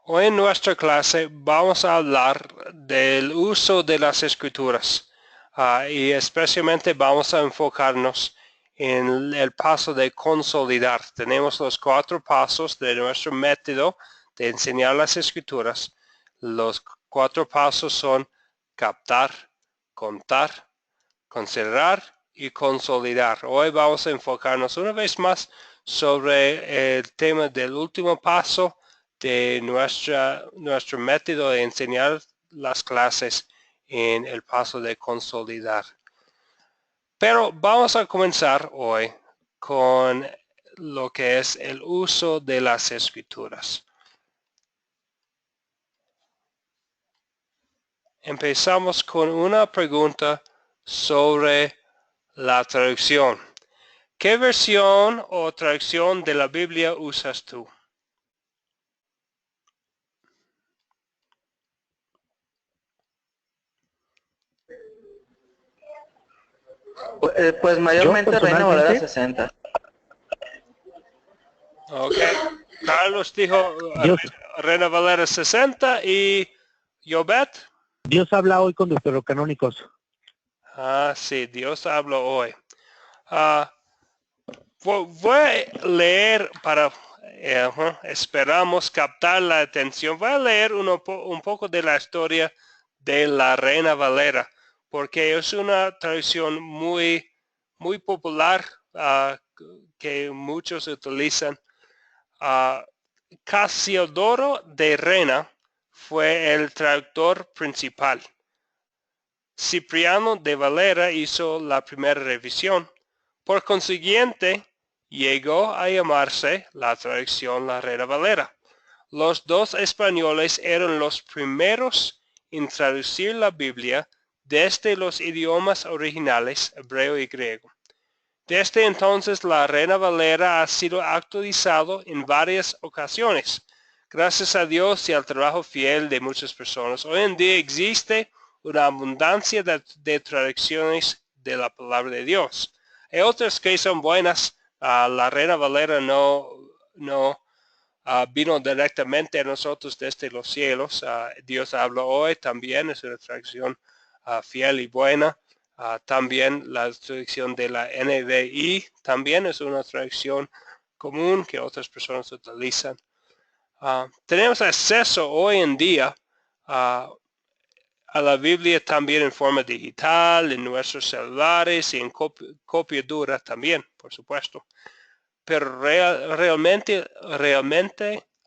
Hoy en nuestra clase vamos a hablar del uso de las escrituras y especialmente vamos a enfocarnos en el paso de consolidar. Tenemos los 4 pasos de nuestro método de enseñar las escrituras. Los 4 pasos son captar, contar, considerar y consolidar. Hoy vamos a enfocarnos una vez más sobre el tema del último paso de nuestro método de enseñar las clases en el paso de consolidar. Pero vamos a comenzar hoy con lo que es el uso de las escrituras. Empezamos con una pregunta sobre la traducción. ¿Qué versión o traducción de la Biblia usas tú? Pues Yo mayormente Reina Valera personalmente, 60. Ok. Carlos dijo Dios, Reina Valera 60 y Yobet. Dios habla hoy con deuterocanónicos. Sí, Dios habló hoy. Ah, voy a leer para, esperamos captar la atención. Voy a leer un poco de la historia de la Reina Valera, porque es una tradición muy popular que muchos utilizan. Uh, Casiodoro de Rena fue el traductor principal. Cipriano de Valera hizo la primera revisión. Por consiguiente, llegó a llamarse la traducción La Reina Valera. Los dos españoles eran los primeros en traducir la Biblia desde los idiomas originales hebreo y griego. Desde entonces la Reina Valera ha sido actualizado en varias ocasiones. Gracias a Dios y al trabajo fiel de muchas personas, hoy en día existe una abundancia de traducciones de la palabra de Dios. Hay otras que son buenas. La Reina Valera no vino directamente a nosotros desde los cielos. Dios habló hoy también, es una traducción fiel y buena. También la traducción de la NBI también es una traducción común que otras personas utilizan. Tenemos acceso hoy en día a la Biblia también en forma digital, en nuestros celulares y en copia dura también, por supuesto. Pero realmente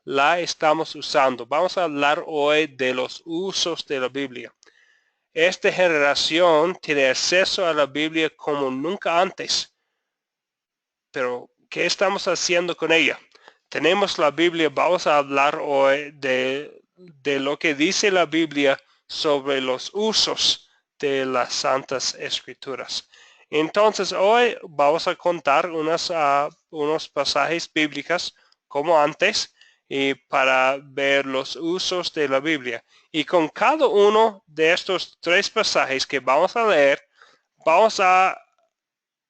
la estamos usando. Vamos a hablar hoy de los usos de la Biblia. Esta generación tiene acceso a la Biblia como nunca antes. Pero, ¿qué estamos haciendo con ella? Tenemos la Biblia, vamos a hablar hoy de lo que dice la Biblia sobre los usos de las Santas Escrituras. Entonces, hoy vamos a contar unos pasajes bíblicos como antes y para ver los usos de la Biblia. Y con cada uno de estos 3 pasajes que vamos a leer, vamos a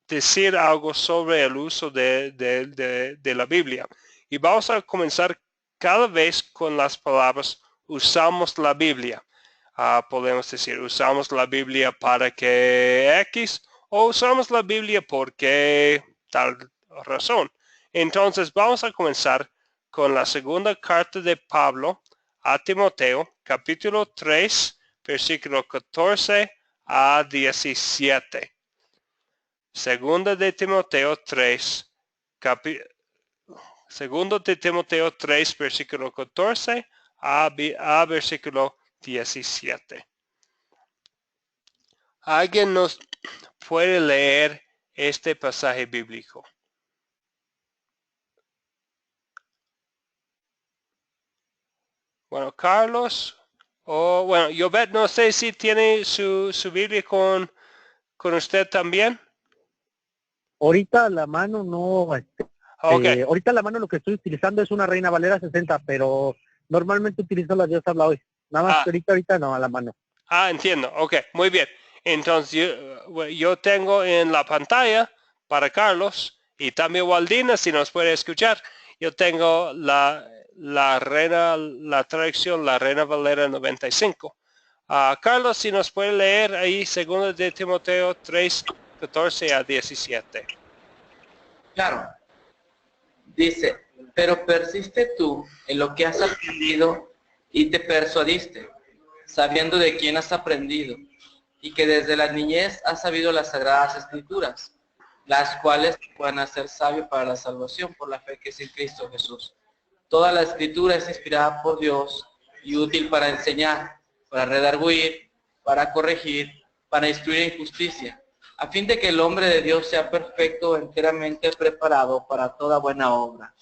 decir algo sobre el uso de la Biblia. Y vamos a comenzar cada vez con las palabras usamos la Biblia. Podemos decir usamos la Biblia para que X o usamos la Biblia porque tal razón. Entonces vamos a comenzar con la segunda carta de Pablo a Timoteo, capítulo 3, versículo 14 a 17. Segunda de Timoteo 3, segundo de Timoteo 3, versículo 14 a versículo 17. ¿Alguien nos puede leer este pasaje bíblico? Bueno, Carlos, bueno, Yobet, no sé si tiene su Biblia con usted también. Ahorita la mano no, Ok, ahorita la mano lo que estoy utilizando es una Reina Valera 60, pero normalmente utilizo la Dios habla hoy. Nada más que ahorita no, a la mano. entiendo, ok, muy bien. Entonces yo tengo en la pantalla para Carlos y también Waldina, si nos puede escuchar, yo tengo la traducción La Reina Valera 95. Carlos, si nos puede leer ahí 2 de Timoteo 3, 14 a 17. Claro. Dice, pero persiste tú en lo que has aprendido y te persuadiste, sabiendo de quién has aprendido, y que desde la niñez has sabido las sagradas escrituras, las cuales te pueden hacer sabio para la salvación por la fe que es en Cristo Jesús. Toda la escritura es inspirada por Dios y útil para enseñar, para redarguir, para corregir, para instruir en justicia, a fin de que el hombre de Dios sea perfecto, enteramente preparado para toda buena obra.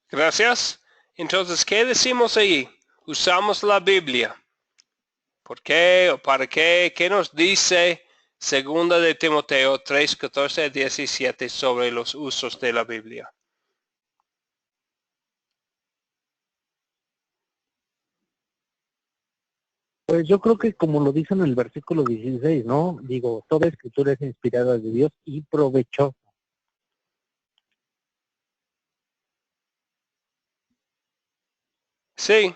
Gracias. Entonces, ¿qué decimos ahí? Usamos la Biblia. ¿Por qué o para qué? ¿Qué nos dice 2 de Timoteo 3, 14 a 17 sobre los usos de la Biblia? Pues yo creo que como lo dice en el versículo 16, ¿no? Digo, toda escritura es inspirada de Dios y provechosa. Sí.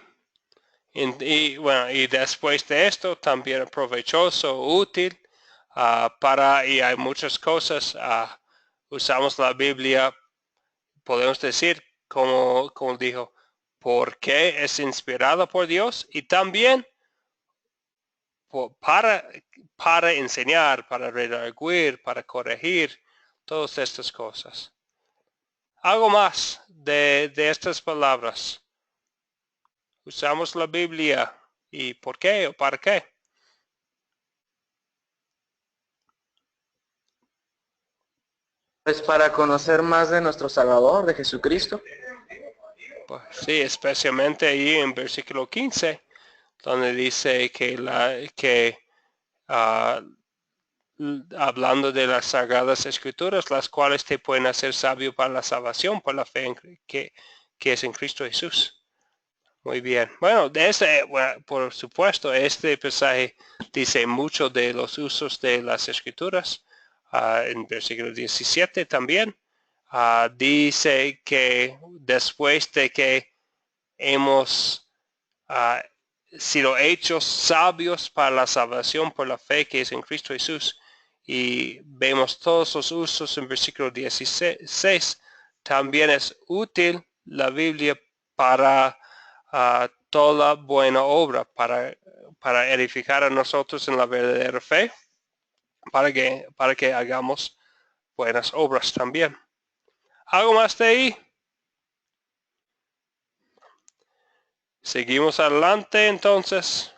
Y después de esto también provechoso, útil, y hay muchas cosas. Usamos la Biblia, podemos decir, como dijo, porque es inspirada por Dios y también para enseñar, para redarguir, para corregir, todas estas cosas. Algo más de estas palabras. Usamos la Biblia. ¿Y por qué o para qué? Pues para conocer más de nuestro Salvador, de Jesucristo. Pues sí, especialmente ahí en versículo 15, donde dice hablando de las Sagradas Escrituras, las cuales te pueden hacer sabio para la salvación por la fe que es en Cristo Jesús. Muy bien. Bueno, por supuesto, este pasaje dice mucho de los usos de las Escrituras. En versículo 17 también dice que después de que hemos sido hechos sabios para la salvación por la fe que es en Cristo Jesús, y vemos todos los usos en versículo 16, también es útil la Biblia para toda buena obra, para edificar a nosotros en la verdadera fe, para que hagamos buenas obras también. ¿Algo más de ahí? Seguimos adelante entonces.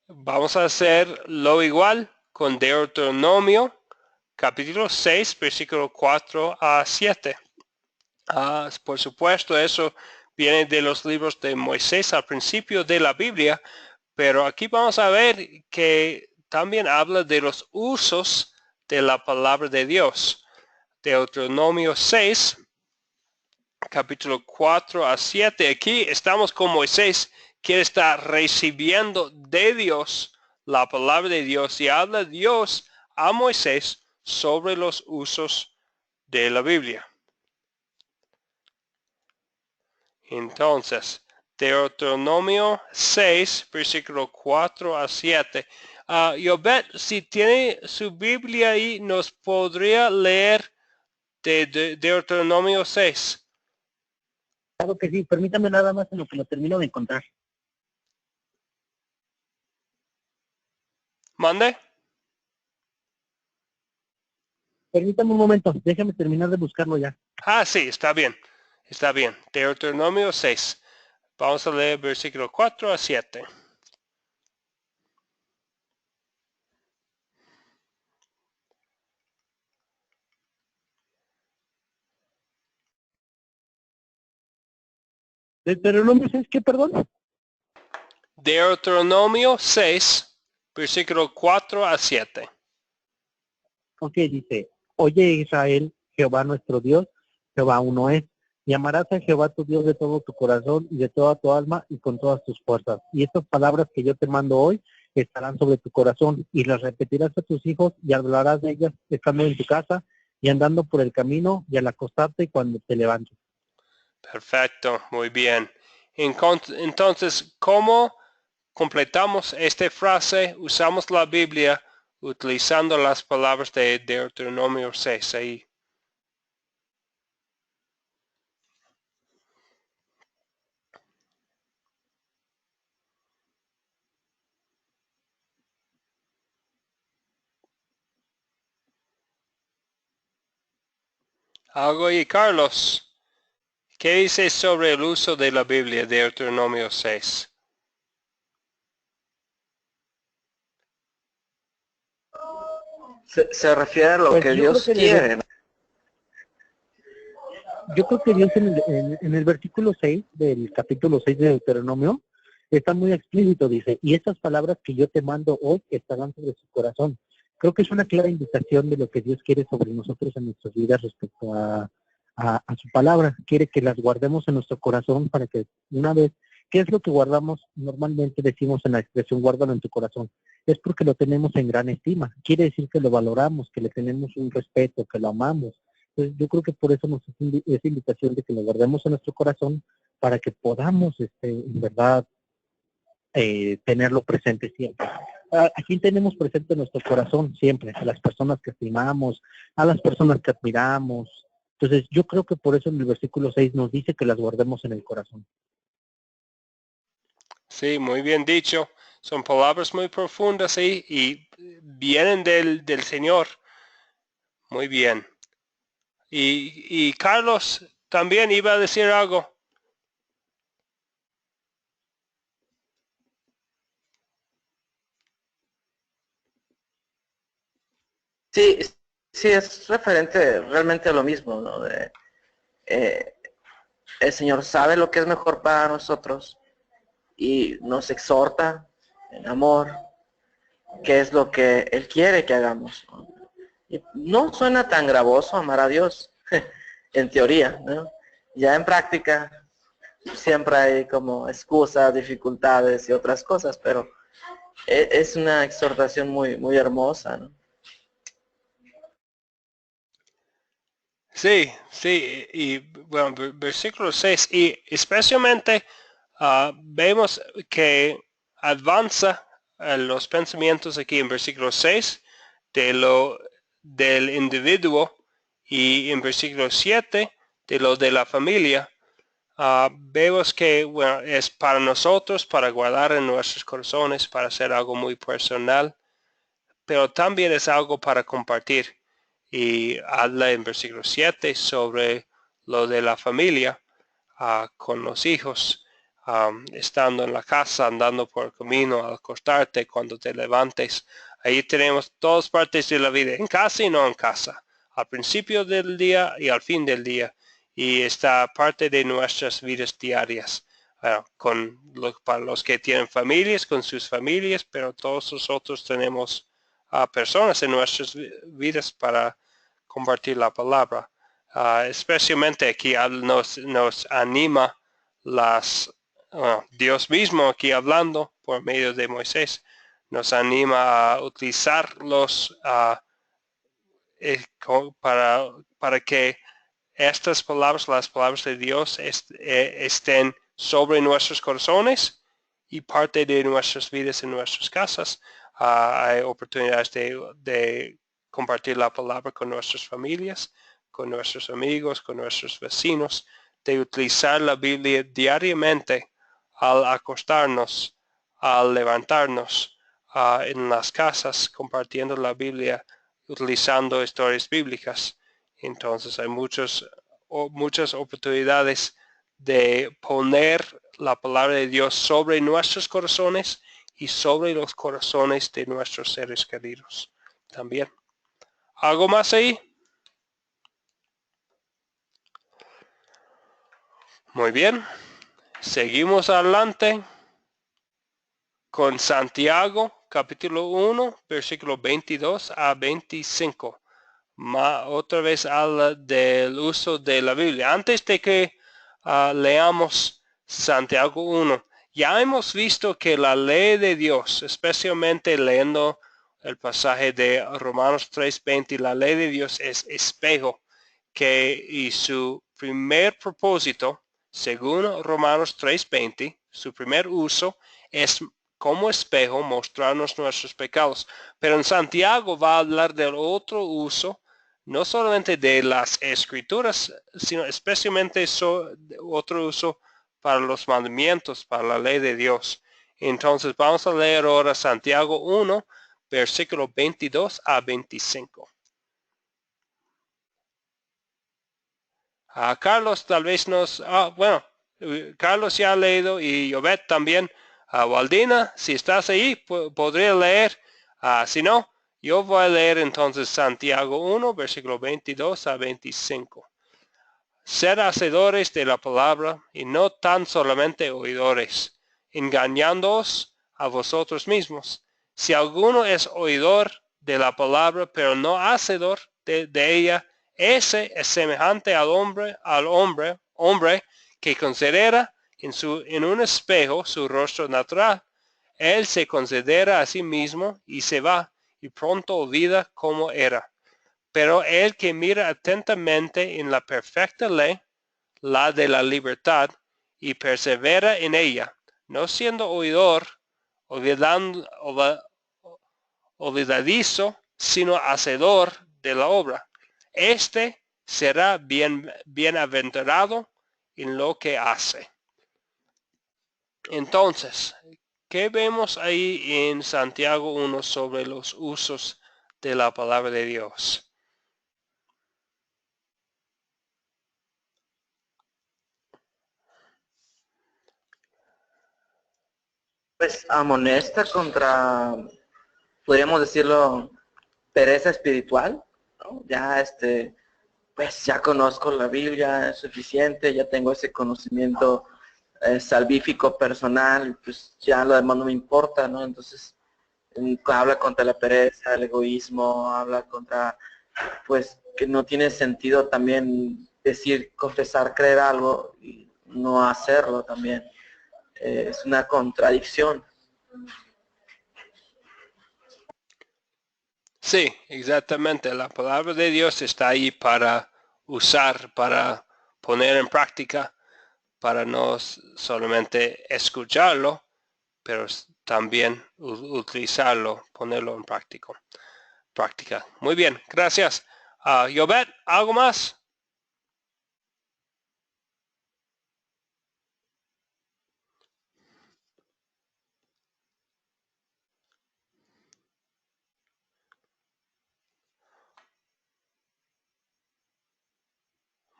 Vamos a hacer lo igual con Deuteronomio, capítulo 6, versículo 4 a 7. Por supuesto, eso viene de los libros de Moisés al principio de la Biblia, pero aquí vamos a ver que también habla de los usos de la palabra de Dios. Deuteronomio 6, capítulo 4 a 7. Aquí estamos con Moisés, que está recibiendo de Dios la palabra de Dios, y habla Dios a Moisés sobre los usos de la Biblia. Entonces, Deuteronomio 6, versículo 4 a 7. Yobet, si tiene su Biblia ahí, nos podría leer de Deuteronomio 6. Claro que sí, permítame nada más en lo que lo termino de encontrar. ¿Mande? Permítame un momento, déjame terminar de buscarlo ya. Sí, está bien. Está bien. Deuteronomio 6. Vamos a leer versículo 4 a 7. ¿Deuteronomio 6 qué, perdón? Deuteronomio 6, versículo 4 a 7. Ok, dice, oye Israel, Jehová nuestro Dios, Jehová uno es. Y amarás a Jehová tu Dios de todo tu corazón y de toda tu alma y con todas tus fuerzas. Y estas palabras que yo te mando hoy estarán sobre tu corazón, y las repetirás a tus hijos y hablarás de ellas estando en tu casa y andando por el camino y al acostarte y cuando te levantes. Perfecto, muy bien. Entonces, ¿cómo completamos esta frase? Usamos la Biblia utilizando las palabras de Deuteronomio 6 ahí. Algo y Carlos, ¿qué dices sobre el uso de la Biblia de Deuteronomio 6? Se refiere a lo Pues que yo Dios creo que quiere, ¿no? Yo creo que Dios en el versículo 6 del capítulo 6 de Deuteronomio está muy explícito, dice, y estas palabras que yo te mando hoy estarán sobre su corazón. Creo que es una clara indicación de lo que Dios quiere sobre nosotros en nuestras vidas respecto a su palabra. Quiere que las guardemos en nuestro corazón para que una vez, ¿qué es lo que guardamos? Normalmente decimos en la expresión guárdalo en tu corazón. Es porque lo tenemos en gran estima. Quiere decir que lo valoramos, que le tenemos un respeto, que lo amamos. Entonces, yo creo que por eso nos hace esa invitación de que lo guardemos en nuestro corazón para que podamos, en verdad, tenerlo presente siempre. ¿A quién tenemos presente en nuestro corazón siempre? A las personas que estimamos, a las personas que admiramos. Entonces, yo creo que por eso en el versículo 6 nos dice que las guardemos en el corazón. Sí, muy bien dicho. Son palabras muy profundas y vienen del Señor. Muy bien. Y Carlos también iba a decir algo. Sí, sí, es referente realmente a lo mismo, ¿no? Eh, el Señor sabe lo que es mejor para nosotros y nos exhorta en amor, qué es lo que Él quiere que hagamos, ¿no? Y no suena tan gravoso amar a Dios, en teoría, ¿no? Ya en práctica siempre hay como excusas, dificultades y otras cosas, pero es una exhortación muy, muy hermosa, ¿no? Sí, sí, y bueno, versículo 6, y especialmente vemos que avanza los pensamientos aquí en versículo 6 del individuo y en versículo 7 de lo de la familia. Vemos que bueno, es para nosotros, para guardar en nuestros corazones, para hacer algo muy personal, pero también es algo para compartir. Y habla en versículo 7 sobre lo de la familia con los hijos, estando en la casa, andando por el camino, al acostarte, cuando te levantes. Ahí tenemos todas partes de la vida, en casa y no en casa, al principio del día y al fin del día. Y está parte de nuestras vidas diarias. Para los que tienen familias, con sus familias, pero todos nosotros tenemos personas en nuestras vidas para compartir la palabra. Especialmente aquí nos anima Dios mismo aquí hablando por medio de Moisés, nos anima a utilizarlos para que estas palabras, las palabras de Dios, estén sobre nuestros corazones y parte de nuestras vidas en nuestras casas. Hay oportunidades de compartir la palabra con nuestras familias, con nuestros amigos, con nuestros vecinos, de utilizar la Biblia diariamente al acostarnos, al levantarnos en las casas, compartiendo la Biblia, utilizando historias bíblicas. Entonces hay muchas oportunidades de poner la palabra de Dios sobre nuestros corazones y sobre los corazones de nuestros seres queridos también. ¿Algo más ahí? Muy bien. Seguimos adelante con Santiago, capítulo 1, versículo 22 a 25. Otra vez habla del uso de la Biblia. Antes de que leamos Santiago 1, Ya hemos visto que la ley de Dios, especialmente leyendo el pasaje de Romanos 3:20, la ley de Dios es espejo, y su primer propósito, según Romanos 3:20, su primer uso es como espejo mostrarnos nuestros pecados. Pero en Santiago va a hablar del otro uso, no solamente de las escrituras, sino especialmente otro uso para los mandamientos, para la ley de Dios. Entonces vamos a leer ahora Santiago 1, versículo 22 a 25. Carlos tal vez Carlos ya ha leído y Yobet también. Waldina, si estás ahí, podría leer. Si no, yo voy a leer entonces Santiago 1, versículo 22 a 25. Sed hacedores de la palabra y no tan solamente oidores, engañándoos a vosotros mismos. Si alguno es oidor de la palabra, pero no hacedor de ella, ese es semejante al hombre que considera en un espejo su rostro natural. Él se considera a sí mismo y se va, y pronto olvida cómo era. Pero el que mira atentamente en la perfecta ley, la de la libertad, y persevera en ella, no siendo oidor, olvidadizo, sino hacedor de la obra, este será bienaventurado en lo que hace. Entonces, ¿qué vemos ahí en Santiago 1 sobre los usos de la palabra de Dios? Pues amonesta contra, podríamos decirlo, pereza espiritual, ¿no? Ya pues ya conozco la Biblia, es suficiente, ya tengo ese conocimiento salvífico personal, pues ya lo demás no me importa, ¿no? Entonces habla contra la pereza, el egoísmo, habla contra, pues que no tiene sentido también decir, confesar, creer algo y no hacerlo también. Es una contradicción. Sí, exactamente. La palabra de Dios está ahí para usar, para poner en práctica, para no solamente escucharlo, pero también utilizarlo, ponerlo en práctica. Muy bien, gracias. Yobet, ¿algo más?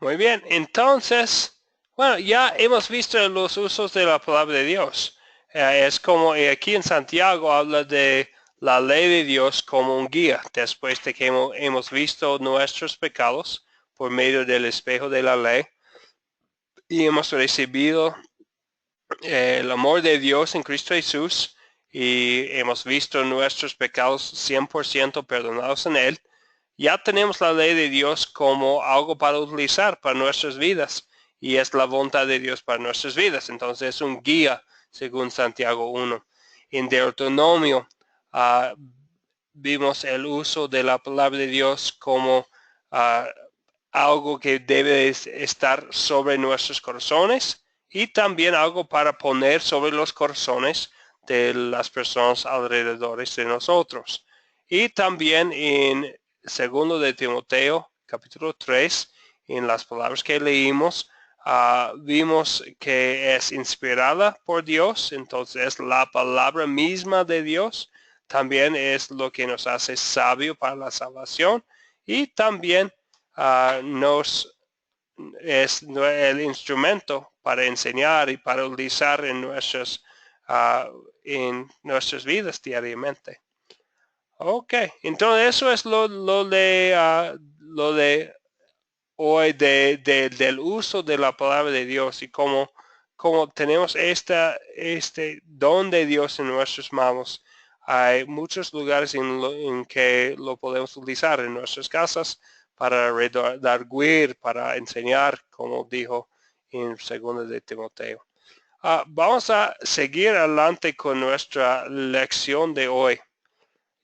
Muy bien, entonces, bueno, ya hemos visto los usos de la palabra de Dios. Es como aquí en Santiago habla de la ley de Dios como un guía, después de que hemos visto nuestros pecados por medio del espejo de la ley y hemos recibido el amor de Dios en Cristo Jesús y hemos visto nuestros pecados 100% perdonados en Él. Ya tenemos la ley de Dios como algo para utilizar para nuestras vidas y es la voluntad de Dios para nuestras vidas. Entonces es un guía según Santiago 1. En Deuteronomio vimos el uso de la palabra de Dios como algo que debe estar sobre nuestros corazones y también algo para poner sobre los corazones de las personas alrededor de nosotros. Y también en segundo de Timoteo, capítulo 3, en las palabras que leímos, vimos que es inspirada por Dios, entonces es la palabra misma de Dios, también es lo que nos hace sabio para la salvación y también es el instrumento para enseñar y para utilizar en nuestras vidas diariamente. Ok, entonces eso es lo de hoy del uso de la palabra de Dios y cómo tenemos este don de Dios en nuestras manos. Hay muchos lugares en que lo podemos utilizar en nuestras casas para redarguir, para enseñar, como dijo en 2 de Timoteo. Vamos a seguir adelante con nuestra lección de hoy.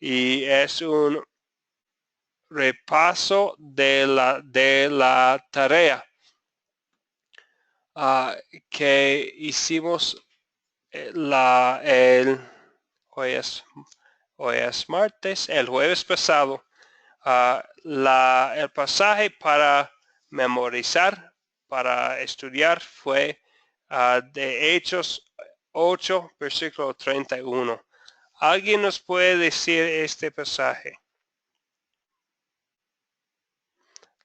Y es un repaso de la tarea que hicimos hoy es martes, el jueves pasado. El pasaje para memorizar, para estudiar fue de Hechos 8, versículo 31. ¿Alguien nos puede decir este pasaje?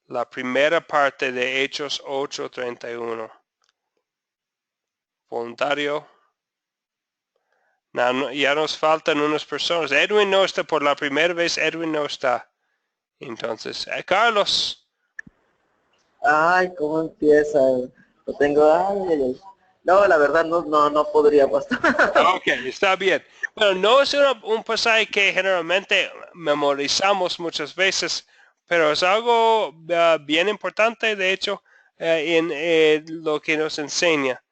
La primera parte de Hechos 8:31. Voluntario. No, ya nos faltan unas personas. Edwin no está por la primera vez. Edwin no está. Entonces, Carlos. Ay, ¿cómo empieza? Lo tengo, ay. No, la verdad no podría pasar. Ok, está bien. Bueno, no es un pasaje que generalmente memorizamos muchas veces, pero es algo bien importante, de hecho, en lo que nos enseña.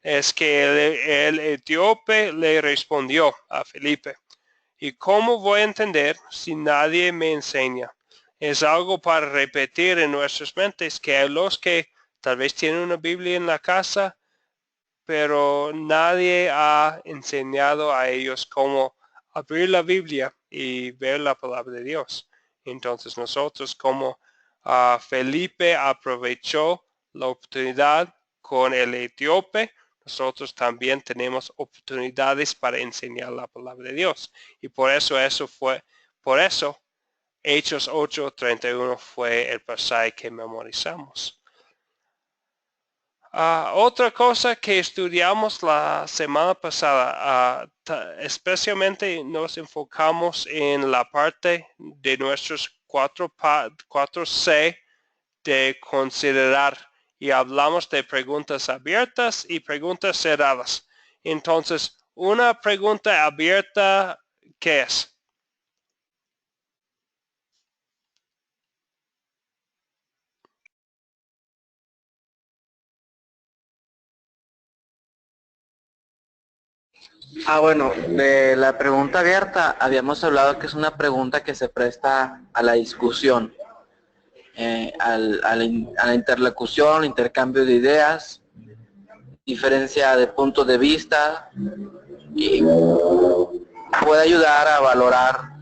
Es que el etíope le respondió a Felipe, ¿y cómo voy a entender si nadie me enseña? Es algo para repetir en nuestras mentes, que hay los que tal vez tienen una Biblia en la casa, pero nadie ha enseñado a ellos cómo abrir la Biblia y ver la palabra de Dios. Entonces nosotros, como Felipe aprovechó la oportunidad con el etíope, nosotros también tenemos oportunidades para enseñar la palabra de Dios. Y por eso Hechos 8:31 fue el pasaje que memorizamos. Otra cosa que estudiamos la semana pasada, especialmente nos enfocamos en la parte de nuestros 4C de considerar, y hablamos de preguntas abiertas y preguntas cerradas. Entonces, una pregunta abierta, ¿qué es? Bueno, de la pregunta abierta, habíamos hablado que es una pregunta que se presta a la discusión, a la interlocución, al intercambio de ideas, diferencia de puntos de vista, y puede ayudar a valorar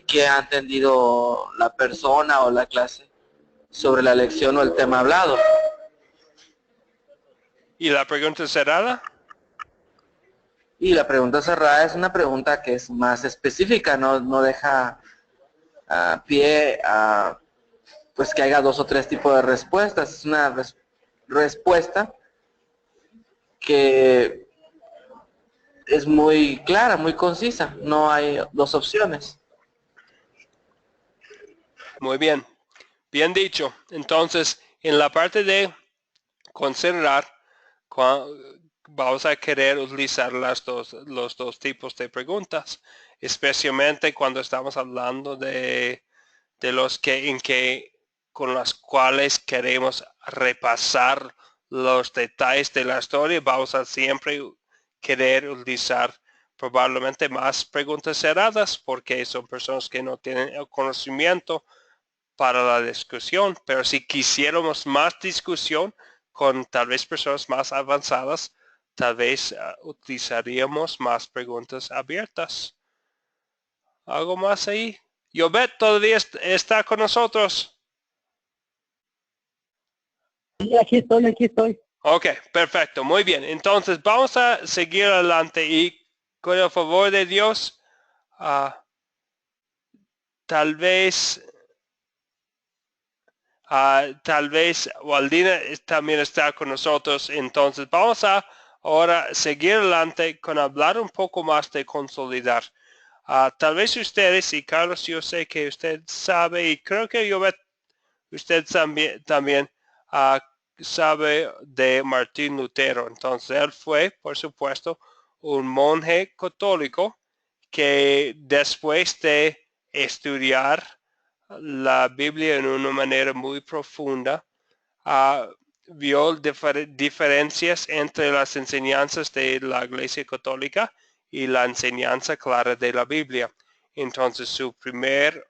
qué ha entendido la persona o la clase sobre la lección o el tema hablado. ¿Y la pregunta cerrada? Y la pregunta cerrada es una pregunta que es más específica, no deja pie a pues que haya 2 o 3 tipos de respuestas. Es una respuesta que es muy clara, muy concisa. No hay 2 opciones. Muy bien. Bien dicho. Entonces, en la parte de considerar, vamos a querer utilizar los dos tipos de preguntas, especialmente cuando estamos hablando de los con las cuales queremos repasar los detalles de la historia. Vamos a siempre querer utilizar probablemente más preguntas cerradas, porque son personas que no tienen el conocimiento para la discusión. Pero si quisiéramos más discusión con tal vez personas más avanzadas, tal vez utilizaríamos más preguntas abiertas. ¿Algo más ahí? Yobet todavía está con nosotros. Sí, aquí estoy. Ok, perfecto, muy bien. Entonces vamos a seguir adelante y con el favor de Dios, tal vez Waldina también está con nosotros. Entonces vamos a ahora seguir adelante con hablar un poco más de consolidar. Tal vez ustedes, y Carlos, yo sé que usted sabe, y creo que usted también sabe de Martín Lutero. Entonces él fue, por supuesto, un monje católico que después de estudiar la Biblia en una manera muy profunda, vio diferencias entre las enseñanzas de la Iglesia Católica y la enseñanza clara de la Biblia. Entonces su primer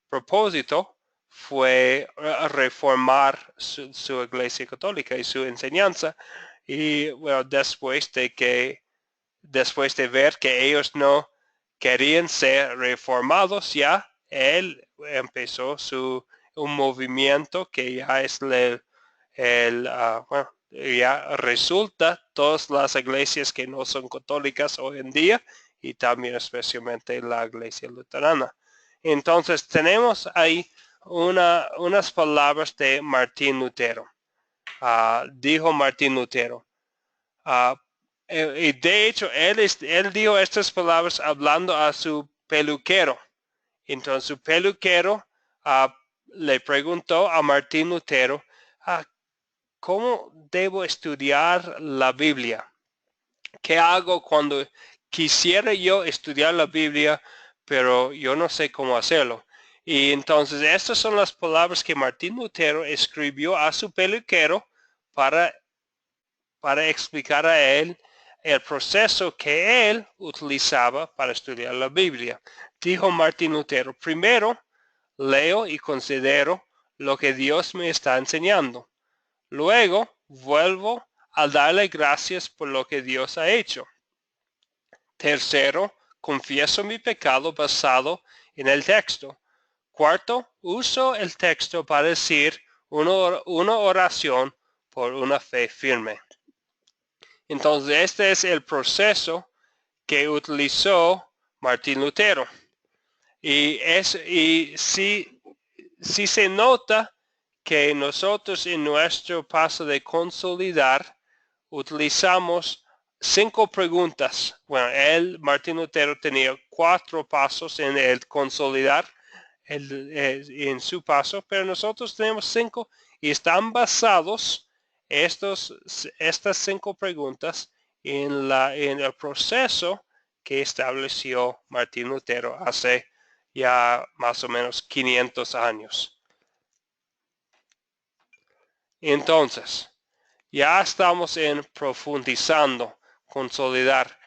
propósito fue reformar su Iglesia Católica y su enseñanza. Y bueno, después de ver que ellos no querían ser reformados, ya él empezó un movimiento que ya es bueno, ya resulta todas las iglesias que no son católicas hoy en día y también especialmente la iglesia luterana. Entonces tenemos ahí unas palabras de Martín Lutero. Dijo Martín Lutero. Y de hecho, él dijo estas palabras hablando a su peluquero. Entonces su peluquero le preguntó a Martín Lutero, ¿cómo debo estudiar la Biblia? ¿Qué hago cuando quisiera yo estudiar la Biblia, pero yo no sé cómo hacerlo? Y entonces estas son las palabras que Martín Lutero escribió a su peluquero para explicar a él el proceso que él utilizaba para estudiar la Biblia. Dijo Martín Lutero, primero leo y considero lo que Dios me está enseñando. Luego vuelvo a darle gracias por lo que Dios ha hecho. Tercero, confieso mi pecado basado en el texto. Cuarto, uso el texto para decir una oración por una fe firme. Entonces, este es el proceso que utilizó Martín Lutero. Y sí se nota que nosotros en nuestro paso de consolidar utilizamos 5 preguntas. Bueno, Martín Lutero tenía 4 pasos en el consolidar en su paso, pero nosotros tenemos 5 y están basados estas 5 preguntas en el proceso que estableció Martín Lutero hace ya más o menos 500 años. Entonces, ya estamos en profundizando, consolidar.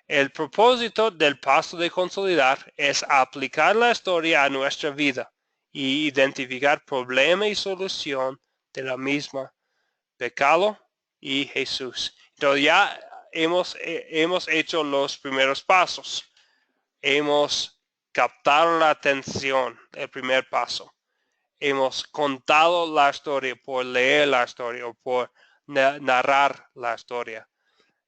El propósito del paso de consolidar es aplicar la historia a nuestra vida y identificar problema y solución de la misma, pecado y Jesús. Entonces ya hemos hecho los primeros pasos. Hemos captado la atención, el primer paso. Hemos contado la historia por leer la historia o por narrar la historia.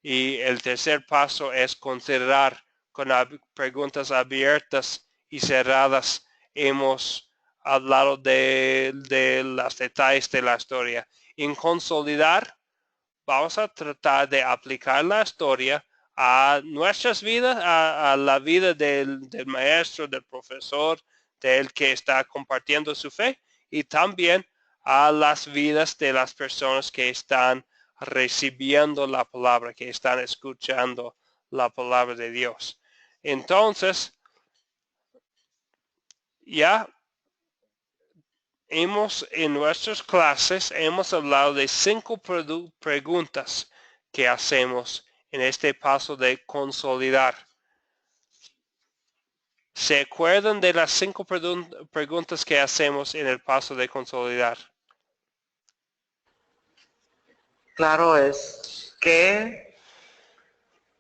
Y el tercer paso es considerar con preguntas abiertas y cerradas. Hemos hablado de los detalles de la historia. En consolidar, vamos a tratar de aplicar la historia a nuestras vidas, a la vida del maestro, del profesor, del que está compartiendo su fe y también a las vidas de las personas que están recibiendo la palabra, que están escuchando la palabra de Dios. Entonces, ya en nuestras clases hemos hablado de 5 preguntas que hacemos en este paso de consolidar. ¿Se acuerdan de las 5 preguntas que hacemos en el paso de consolidar? Claro, es qué,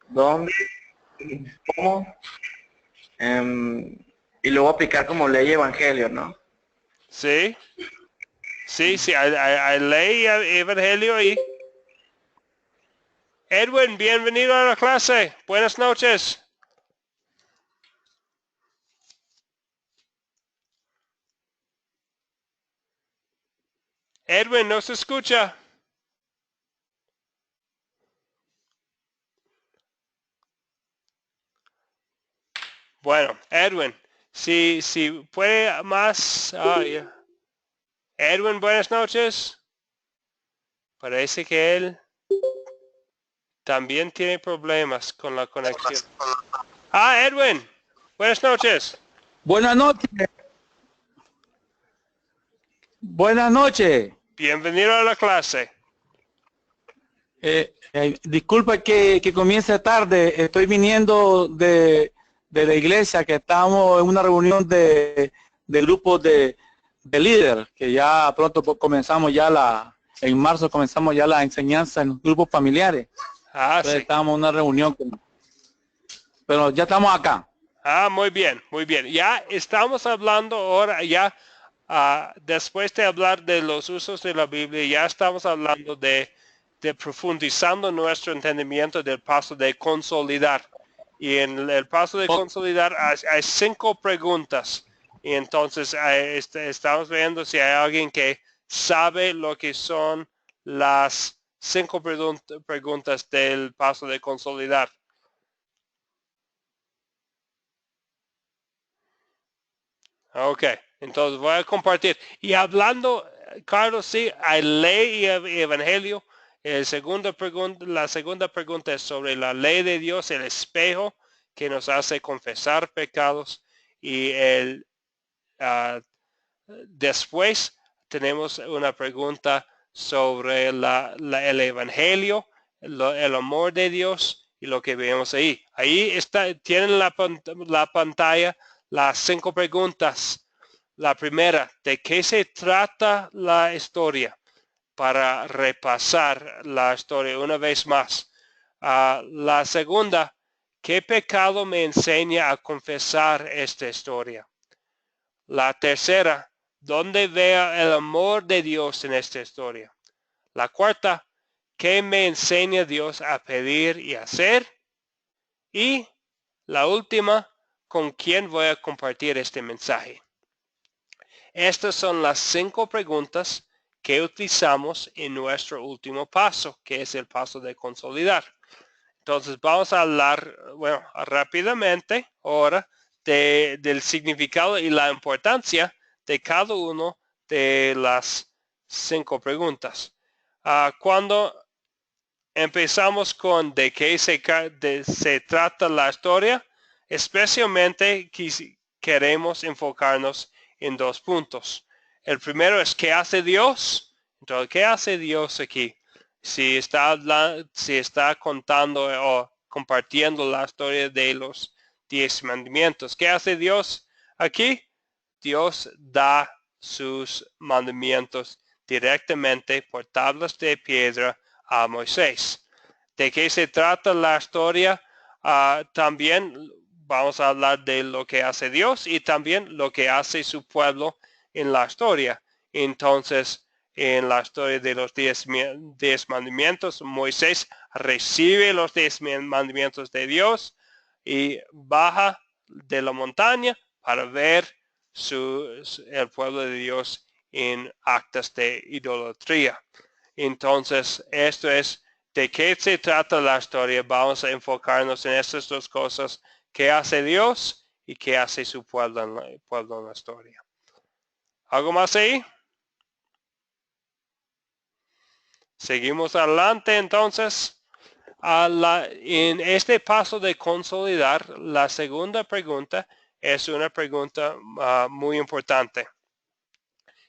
dónde, cómo, y luego aplicar como ley y evangelio, ¿no? Sí, hay ley y evangelio y... Edwin, bienvenido a la clase. Buenas noches. Edwin, ¿no se escucha? Bueno, Edwin, si puede más... Edwin, buenas noches. Parece que él también tiene problemas con la conexión. Edwin, buenas noches. Buenas noches. Buenas noches. Bienvenido a la clase. Disculpa que comience tarde. Estoy viniendo de la iglesia, que estamos en una reunión de grupo de líder, que ya pronto comenzamos ya en marzo comenzamos ya la enseñanza en los grupos familiares. Entonces, Sí. estamos en una reunión, pero ya estamos acá. Muy bien, muy bien. Ya estamos hablando ahora, ya después de hablar de los usos de la Biblia, ya estamos hablando de profundizando nuestro entendimiento del paso de consolidar. Y en el paso de consolidar hay 5 preguntas. Y entonces estamos viendo si hay alguien que sabe lo que son las 5 preguntas del paso de consolidar. Ok, entonces voy a compartir. Y hablando, Carlos, sí, hay ley y evangelio. La segunda pregunta es sobre la ley de Dios, el espejo que nos hace confesar pecados. Y después tenemos una pregunta sobre el evangelio, el amor de Dios y lo que vemos ahí. Ahí tienen la pantalla las 5 preguntas. La primera, ¿de qué se trata la historia? Para repasar la historia una vez más. La segunda, ¿qué pecado me enseña a confesar esta historia? La tercera, ¿dónde veo el amor de Dios en esta historia? La cuarta, ¿qué me enseña Dios a pedir y hacer? Y la última, ¿con quién voy a compartir este mensaje? Estas son las 5 preguntas que utilizamos en nuestro último paso, que es el paso de consolidar. Entonces vamos a hablar, bueno, rápidamente ahora del significado y la importancia de cada uno de las 5 preguntas. Cuando empezamos con de qué se trata la historia, especialmente queremos enfocarnos en 2 puntos. El primero es ¿qué hace Dios? Entonces, ¿qué hace Dios aquí? Si está contando o compartiendo la historia de los 10 mandamientos. ¿Qué hace Dios aquí? Dios da sus mandamientos directamente por tablas de piedra a Moisés. ¿De qué se trata la historia? También vamos a hablar de lo que hace Dios y también lo que hace su pueblo en la historia. Entonces, en la historia de los 10 mandamientos, Moisés recibe los 10 mandamientos de Dios y baja de la montaña para ver el pueblo de Dios en actos de idolatría. Entonces, esto es de qué se trata la historia. Vamos a enfocarnos en estas 2 cosas. ¿Qué hace Dios y qué hace su pueblo en la historia? ¿Algo más ahí? Seguimos adelante entonces. En este paso de consolidar, la segunda pregunta es una pregunta muy importante.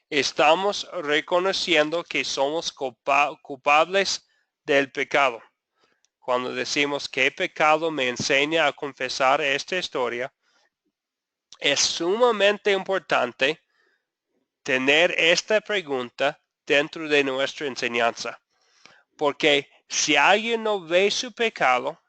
Estamos reconociendo que somos culpables del pecado. Cuando decimos qué pecado me enseña a confesar esta historia, es sumamente importante tener esta pregunta dentro de nuestra enseñanza. Porque si alguien no ve su pecado,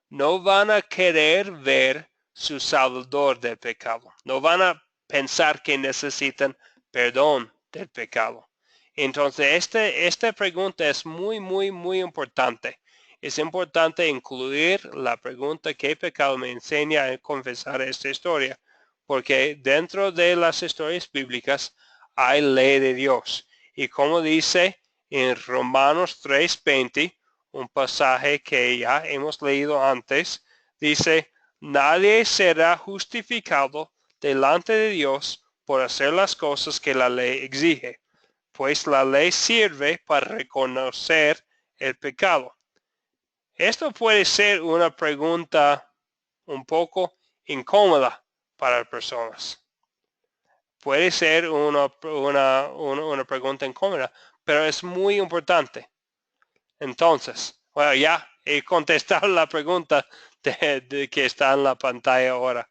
no van a querer ver su salvador del pecado. No van a pensar que necesitan perdón del pecado. Entonces, esta pregunta es muy, muy, muy importante. Es importante incluir la pregunta ¿qué pecado me enseña a confesar esta historia? Porque dentro de las historias bíblicas hay ley de Dios. Y como dice en Romanos 3:20, un pasaje que ya hemos leído antes, dice, nadie será justificado delante de Dios por hacer las cosas que la ley exige, pues la ley sirve para reconocer el pecado. Esto puede ser una pregunta un poco incómoda para personas. Puede ser una pregunta incómoda, pero es muy importante. Entonces, bueno, ya he contestado la pregunta que está en la pantalla ahora.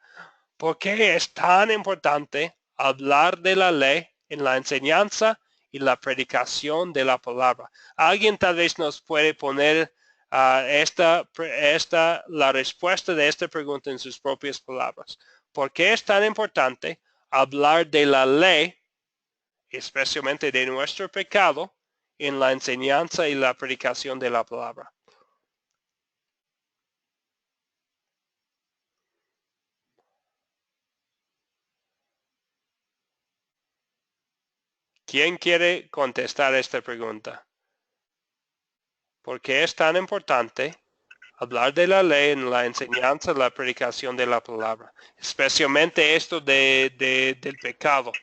¿Por qué es tan importante hablar de la ley en la enseñanza y la predicación de la palabra? Alguien tal vez nos puede poner la respuesta de esta pregunta en sus propias palabras. ¿Por qué es tan importante hablar de la ley, especialmente de nuestro pecado, en la enseñanza y la predicación de la palabra? ¿Quién quiere contestar esta pregunta? ¿Por qué es tan importante hablar de la ley en la enseñanza y la predicación de la palabra? Especialmente esto del pecado.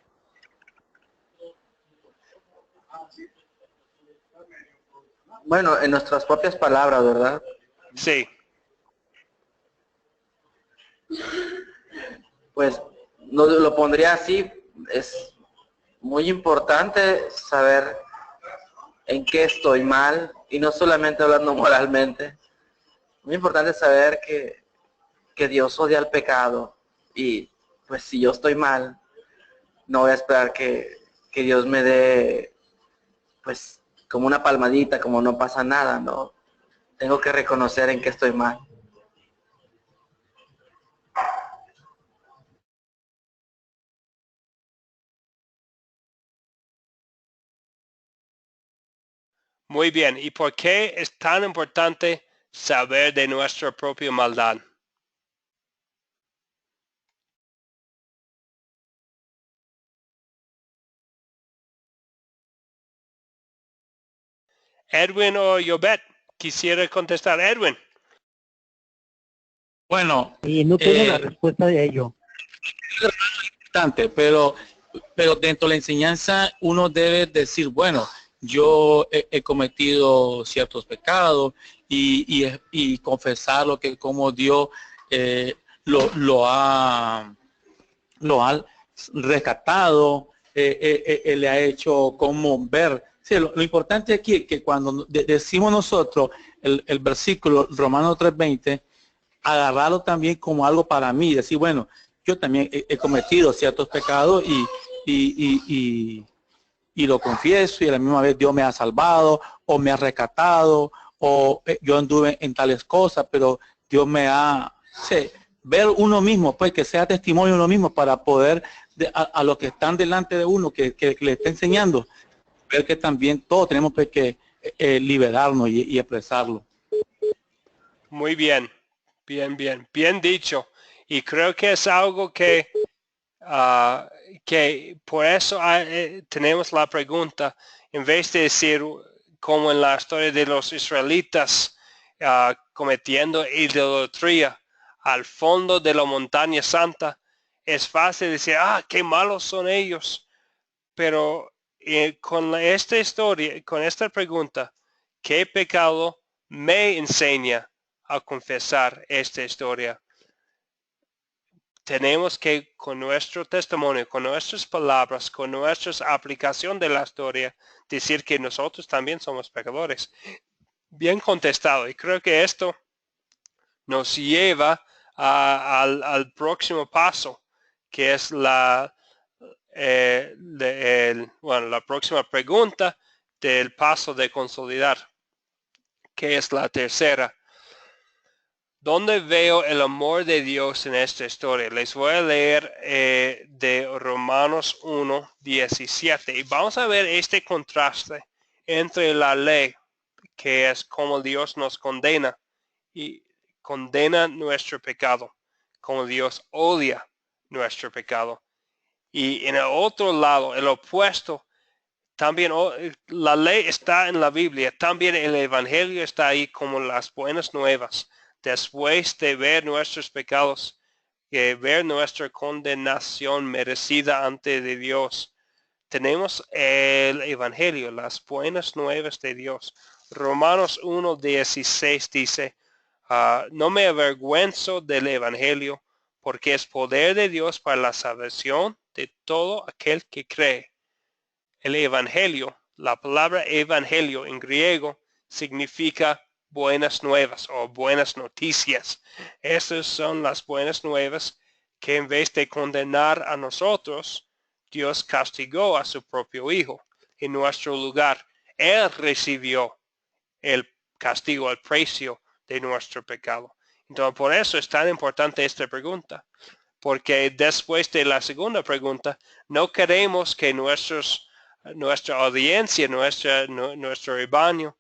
Bueno, en nuestras propias palabras, ¿verdad? Sí. Pues no lo pondría así. Es muy importante saber en qué estoy mal, y no solamente hablando moralmente. Muy importante saber que Dios odia el pecado, y pues si yo estoy mal, no voy a esperar que Dios me dé pues como una palmadita, como no pasa nada, ¿no? Tengo que reconocer en qué estoy mal. Muy bien. ¿Y por qué es tan importante saber de nuestra propia maldad? Edwin o Yobet, quisiera contestar. Edwin. Bueno, Y no tengo la respuesta de ello. importante, pero dentro de la enseñanza uno debe decir, bueno, yo he cometido ciertos pecados y confesar lo que como Dios lo ha rescatado, le ha hecho como ver. Sí, lo importante aquí es que cuando decimos nosotros el versículo Romanos 3:20, agarrarlo también como algo para mí, decir, bueno, yo también he cometido ciertos pecados y lo confieso, y a la misma vez Dios me ha salvado o me ha rescatado, o yo anduve en tales cosas, pero Dios me ha... Sí, ver uno mismo, pues que sea testimonio uno mismo para poder a los que están delante de uno, que le está enseñando, ver que también todos tenemos pues, que liberarnos y expresarlo. Muy bien. Bien dicho. Y creo que es algo que por eso tenemos la pregunta, en vez de decir como en la historia de los israelitas cometiendo idolatría al fondo de la montaña santa, es fácil decir, qué malos son ellos. Pero con esta historia, con esta pregunta, ¿qué pecado me enseña a confesar esta historia? Tenemos que con nuestro testimonio, con nuestras palabras, con nuestra aplicación de la historia, decir que nosotros también somos pecadores. Bien contestado. Y creo que esto nos lleva al próximo paso, que es la próxima pregunta del paso de consolidar, que es la tercera. ¿Dónde veo el amor de Dios en esta historia? Les voy a leer de Romanos 1:17 y vamos a ver este contraste entre la ley, que es como Dios nos condena y condena nuestro pecado, como Dios odia nuestro pecado. Y en el otro lado, el opuesto, también la ley está en la Biblia, también el Evangelio está ahí como las buenas nuevas. Después de ver nuestros pecados, ver nuestra condenación merecida ante de Dios, tenemos el Evangelio, las buenas nuevas de Dios. Romanos 1:16 dice, no me avergüenzo del Evangelio, porque es poder de Dios para la salvación de todo aquel que cree. El evangelio, la palabra evangelio en griego significa buenas nuevas o buenas noticias. Estas son las buenas nuevas que en vez de condenar a nosotros, Dios castigó a su propio Hijo en nuestro lugar. Él recibió el castigo, el precio de nuestro pecado. Entonces, por eso es tan importante esta pregunta, porque después de la segunda pregunta, no queremos que nuestra audiencia, nuestro rebaño,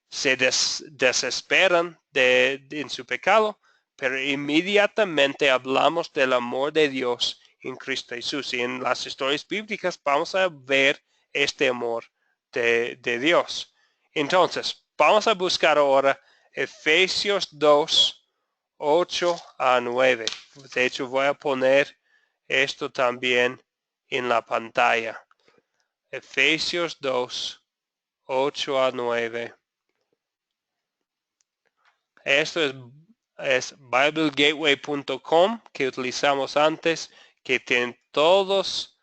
se desesperan en su pecado, pero inmediatamente hablamos del amor de Dios en Cristo Jesús. Y en las historias bíblicas vamos a ver este amor de Dios. Entonces, vamos a buscar ahora Efesios 2, 8 a 9. De hecho, voy a poner esto también en la pantalla. Efesios 2, 8 a 9. Esto es BibleGateway.com que utilizamos antes, que tienen todas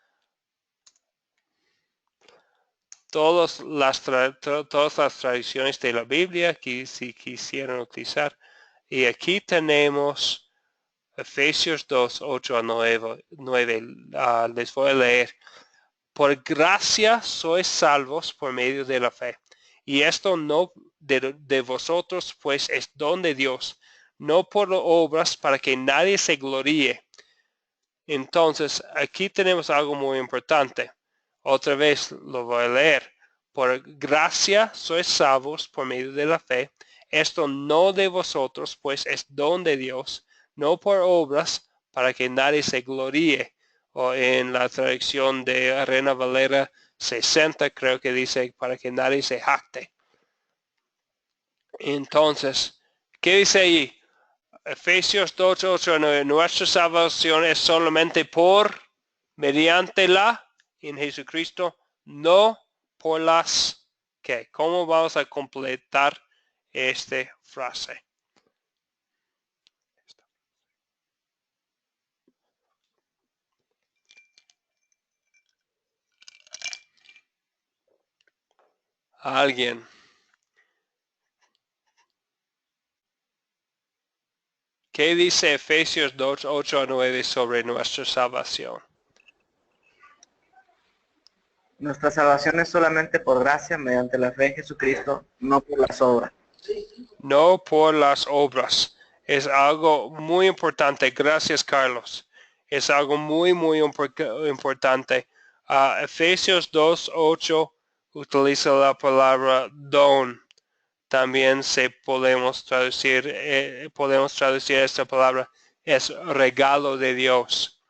las tradiciones de la Biblia que si quisieran utilizar. Y aquí tenemos Efesios 2, 8 a 9. Les voy a leer. Por gracia sois salvos por medio de la fe. Y esto no de vosotros, pues es don de Dios, no por obras para que nadie se gloríe. Entonces, aquí tenemos algo muy importante. Otra vez lo voy a leer. Por gracia sois salvos por medio de la fe. Esto no de vosotros, pues es don de Dios, no por obras para que nadie se gloríe. O en la traducción de Reina Valera 60, creo que dice, para que nadie se jacte. Entonces, ¿qué dice ahí? Efesios 2, 8, 9. Nuestra salvación es solamente mediante en Jesucristo, no por las que. ¿Cómo vamos a completar esta frase? Alguien. ¿Qué dice Efesios 2, 8 a 9 sobre nuestra salvación? Nuestra salvación es solamente por gracia mediante la fe en Jesucristo, no por las obras. No por las obras. Es algo muy importante. Gracias, Carlos. Es algo muy importante. Efesios 2, 8 utiliza la palabra don. También podemos traducir esta palabra, es regalo de Dios.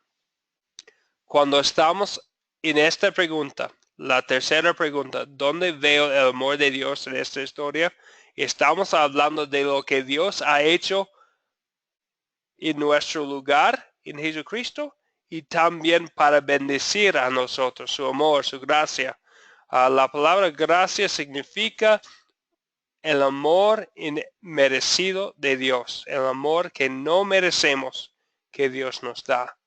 Cuando estamos en esta pregunta, la tercera pregunta, ¿dónde veo el amor de Dios en esta historia? Estamos hablando de lo que Dios ha hecho en nuestro lugar, en Jesucristo, y también para bendecir a nosotros, su amor, su gracia. La palabra gracia significa el amor inmerecido de Dios, el amor que no merecemos que Dios nos da.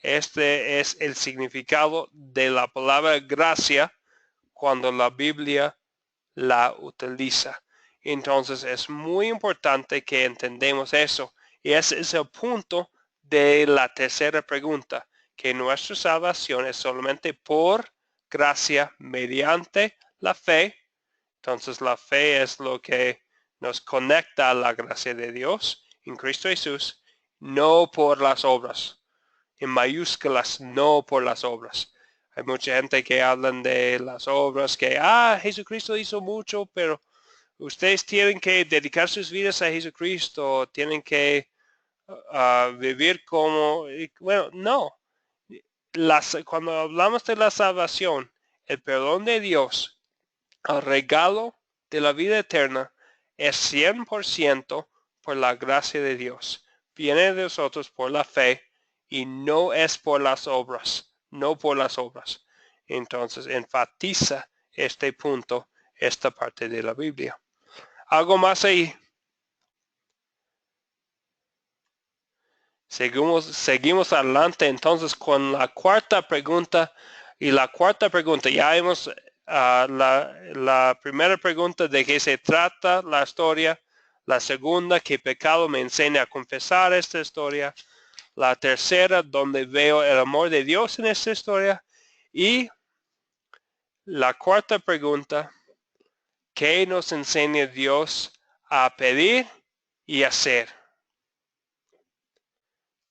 Este es el significado de la palabra gracia cuando la Biblia la utiliza. Entonces es muy importante que entendamos eso. Y ese es el punto de la tercera pregunta, que nuestra salvación es solamente por gracia mediante la fe. Entonces la fe es lo que nos conecta a la gracia de Dios en Cristo Jesús, no por las obras. En mayúsculas, no por las obras. Hay mucha gente que hablan de las obras, que, Jesucristo hizo mucho, pero ustedes tienen que dedicar sus vidas a Jesucristo, tienen que vivir como, bueno, no. Cuando hablamos de la salvación, el perdón de Dios, el regalo de la vida eterna es 100% por la gracia de Dios. Viene de nosotros por la fe y no es por las obras, no por las obras. Entonces enfatiza este punto, esta parte de la Biblia. ¿Algo más ahí? Seguimos adelante entonces con la cuarta pregunta. Y la cuarta pregunta, ya hemos la primera pregunta de qué se trata la historia. La segunda, qué pecado me enseña a confesar esta historia. La tercera, donde veo el amor de Dios en esta historia. Y la cuarta pregunta, ¿qué nos enseña Dios a pedir y hacer?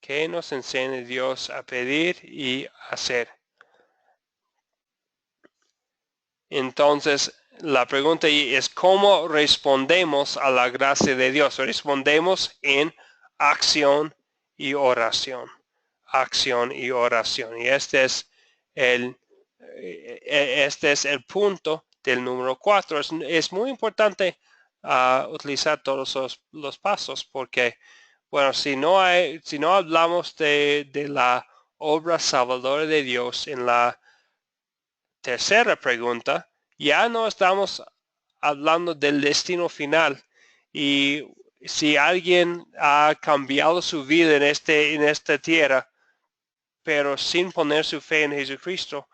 ¿Qué nos enseña Dios a pedir y hacer? Entonces, la pregunta es ¿cómo respondemos a la gracia de Dios? Respondemos en acción y oración. Acción y oración. Y este es el punto del número 4. Es muy importante utilizar todos los pasos porque, bueno, si no hablamos de la obra salvadora de Dios en la tercera pregunta, ya no estamos hablando del destino final. Y si alguien ha cambiado su vida en esta tierra, pero sin poner su fe en Jesucristo,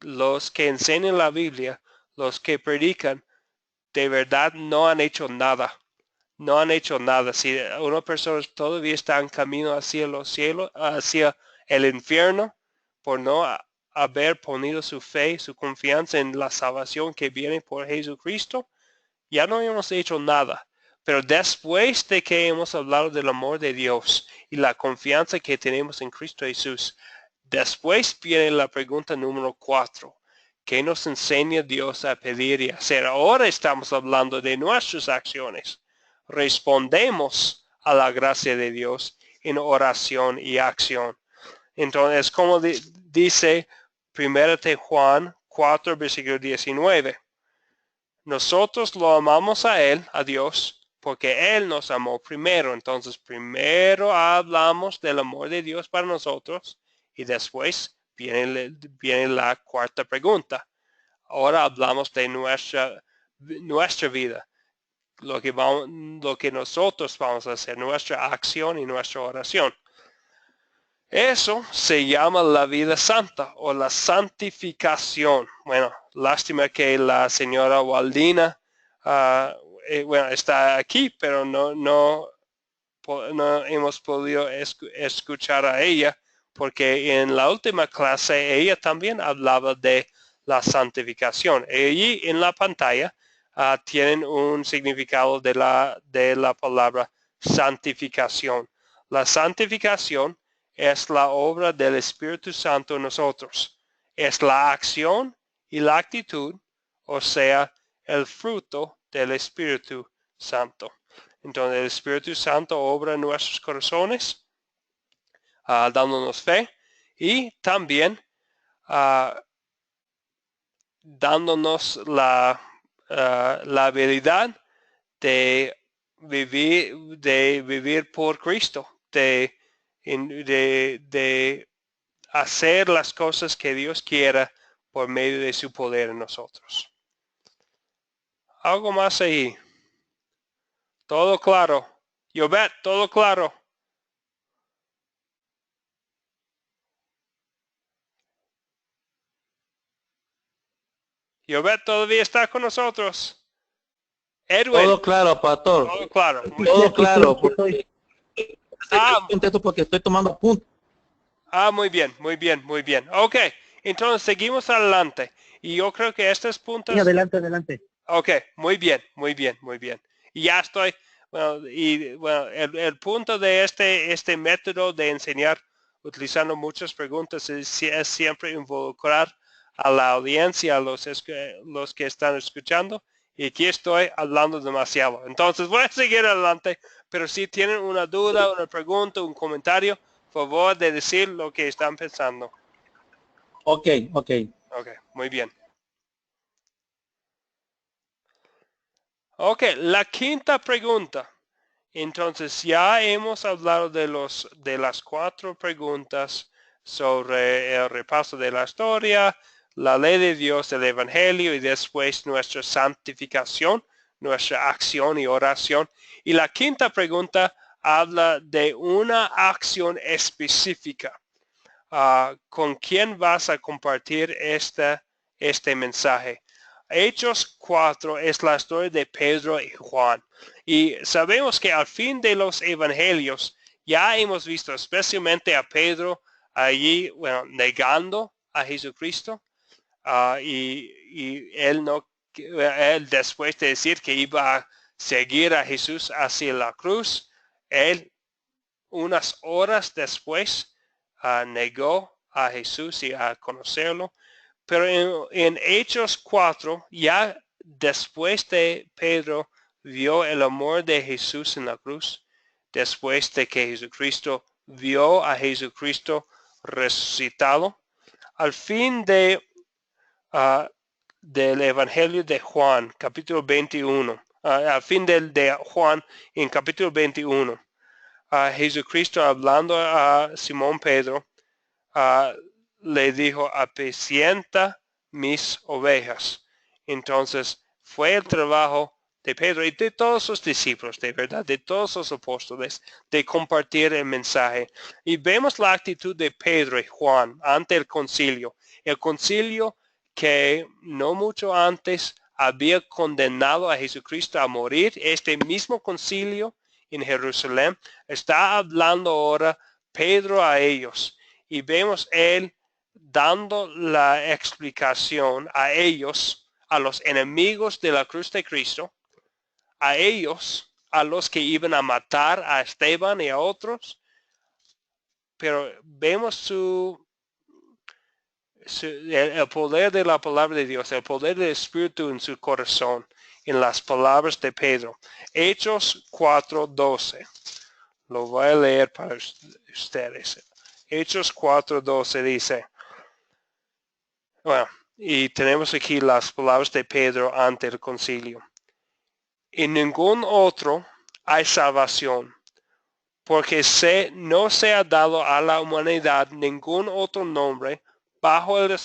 los que enseñan la Biblia, los que predican, de verdad no han hecho nada. No han hecho nada. Si una persona todavía está en camino hacia los cielos, hacia el infierno, por no haber ponido su fe, su confianza en la salvación que viene por Jesucristo, ya no hemos hecho nada. Pero después de que hemos hablado del amor de Dios y la confianza que tenemos en Cristo Jesús, después viene la pregunta número 4. ¿Qué nos enseña Dios a pedir y hacer? Ahora estamos hablando de nuestras acciones. Respondemos a la gracia de Dios en oración y acción. Entonces, como dice 1 Juan 4, versículo 19. Nosotros lo amamos a Él, a Dios, porque Él nos amó primero. Entonces, primero hablamos del amor de Dios para nosotros y después viene la cuarta pregunta. Ahora hablamos de nuestra vida, lo que nosotros vamos a hacer, nuestra acción y nuestra oración. Eso se llama la vida santa o la santificación. Bueno, lástima que la señora Waldina está aquí, pero no hemos podido escuchar a ella, porque en la última clase ella también hablaba de la santificación. Allí en la pantalla tienen un significado de la palabra santificación. La santificación es la obra del Espíritu Santo en nosotros. Es la acción y la actitud, o sea, el fruto del Espíritu Santo. Entonces el Espíritu Santo obra en nuestros corazones, dándonos fe y también dándonos la habilidad de vivir por Cristo, de hacer las cosas que Dios quiera por medio de su poder en nosotros. Algo más ahí. Todo claro. Yobet, todo claro. Yobet todavía está con nosotros. Edwin. Todo claro, pastor. Todo claro. Todo claro. Porque estoy tomando apuntes. Muy bien. Ok, entonces seguimos adelante. Y yo creo que estos puntos... Sí, adelante. Ok, muy bien. Y ya estoy... el punto de este método de enseñar utilizando muchas preguntas es siempre involucrar a la audiencia, a los que están escuchando. Y aquí estoy hablando demasiado. Entonces voy a seguir adelante, pero si tienen una duda, una pregunta, un comentario, por favor de decir lo que están pensando. Ok. Ok, muy bien. Ok, la quinta pregunta. Entonces ya hemos hablado de las 4 preguntas sobre el repaso de la historia, la ley de Dios, el Evangelio y después nuestra santificación, nuestra acción y oración. Y la quinta pregunta habla de una acción específica. ¿Con quién vas a compartir este mensaje? Hechos 4 es la historia de Pedro y Juan. Y sabemos que al fin de los evangelios ya hemos visto especialmente a Pedro allí, bueno, negando a Jesucristo. Y él después de decir que iba a seguir a Jesús hacia la cruz, él unas horas después negó a Jesús y a conocerlo. Pero en Hechos 4, ya después de Pedro vio el amor de Jesús en la cruz, después de que Jesucristo vio a Jesucristo resucitado, al fin del Evangelio de Juan, capítulo 21, al fin de Juan en capítulo 21, Jesucristo hablando a Simón Pedro, le dijo, apacienta mis ovejas. Entonces fue el trabajo de Pedro y de todos sus discípulos, de verdad, de todos los apóstoles, de compartir el mensaje. Y vemos la actitud de Pedro y Juan ante el concilio. El concilio que no mucho antes había condenado a Jesucristo a morir. Este mismo concilio en Jerusalén está hablando ahora Pedro a ellos. Y vemos él dando la explicación a ellos, a los enemigos de la cruz de Cristo, a ellos, a los que iban a matar a Esteban y a otros, pero vemos el poder de la palabra de Dios, el poder del Espíritu en su corazón, en las palabras de Pedro. Hechos 4:12. Lo voy a leer para ustedes. Hechos 4:12 dice, bueno, y tenemos aquí las palabras de Pedro ante el concilio. En ningún otro hay salvación, porque no se ha dado a la humanidad ningún otro nombre bajo el